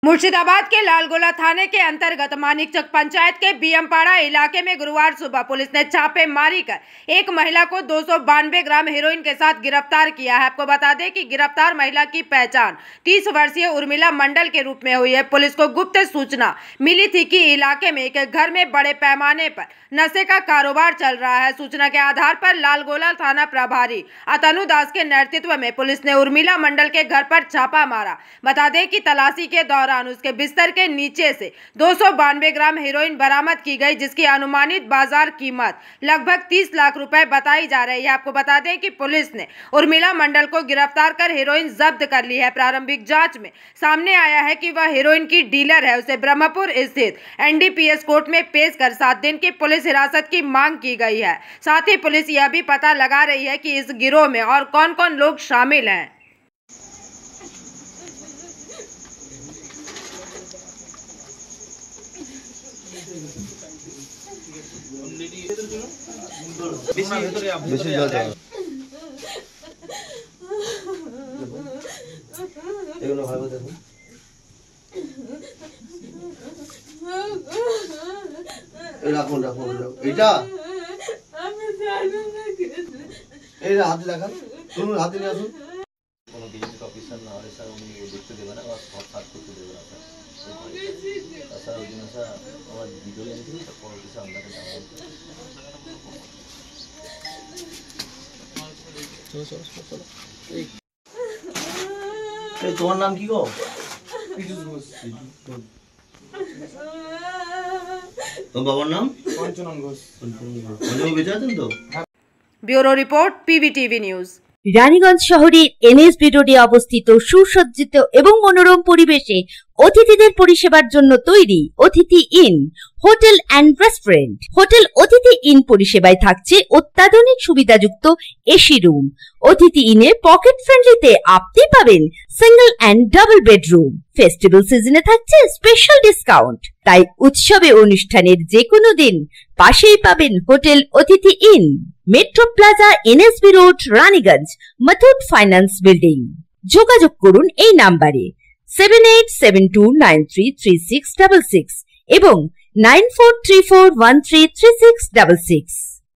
मुर्शिदाबाद के लालगोला थाने के अंतर्गत मानिकचक पंचायत के बीएमपाड़ा इलाके में गुरुवार सुबह पुलिस ने छापेमारी कर एक महिला को 292 ग्राम हेरोइन के साथ गिरफ्तार किया है। आपको बता दें कि गिरफ्तार महिला की पहचान 30 वर्षीय उर्मिला मंडल के रूप में हुई है। पुलिस को गुप्त सूचना मिली थी कि इलाके में एक घर में बड़े पैमाने पर नशे का कारोबार चल रहा है। सूचना के आधार पर लालगोला थाना प्रभारी अतनु दास के नेतृत्व में पुलिस ने उर्मिला मंडल के घर पर छापा मारा। बता दें कि तलाशी के दौरान उसके बिस्तर के नीचे से 292 ग्राम हेरोइन बरामद की गई, जिसकी अनुमानित बाजार कीमत लगभग 30 लाख रुपए बताई जा रही है। आपको बता दें कि पुलिस ने उर्मिला मंडल को गिरफ्तार कर हेरोइन जब्त कर ली है। प्रारंभिक जांच में सामने आया है कि वह हेरोइन की डीलर है। उसे ब्रह्मपुर स्थित एनडीपीएस कोर्ट में पेश कर 7 दिन की पुलिस हिरासत की मांग की गई है। साथ ही पुलिस यह भी पता लगा रही है कि इस गिरोह में और कौन कौन लोग शामिल हैं। রাখুন এটা এই হাতে দেখান, শুনুন হাতে নিয়ে আসুন। কোনো গেজেট অফিসার না হলে স্যার উনি দেখতে দেবে না বা সার্চ করতে দেবে না স্যার। স্যার ওই জন্য স্যার আমার ভিডিও এনেছিল, তারপর স্যার আপনাকে জানাবো। তোমার নাম কি গো? তোমার বাবার নাম? পঞ্চনন ঘোষ। পঞ্চনন বেঁচে আছেন তো? Bureau report PBTV news. Raniganj শহরের এনএসবি রোডে অবস্থিত সুসজ্জিত এবং মনোরম পরিবেশে অতিথিদের পরিষেবার জন্য তৈরি অতিথি in hotel and restaurant. Hotel অতিথি ইন পরিষেবায় থাকছে অত্যাধুনিক সুবিধাযুক্ত এসি রুম। অতিথি ইনে পকেট ফ্রেন্ডলিতে আপনি পাবেন single and double bedroom. Festival সিজনে থাকছে স্পেশাল ডিসকাউন্ট। তাই উৎসবে অনুষ্ঠানের যে কোনো দিন পাশেই পাবেন হোটেল অতিথি in, metro plaza, NSB road, Raniganj, Muthoot finance building. যোগাযোগ করুন এই নাম্বারে 7872933666 এবং 9434133666।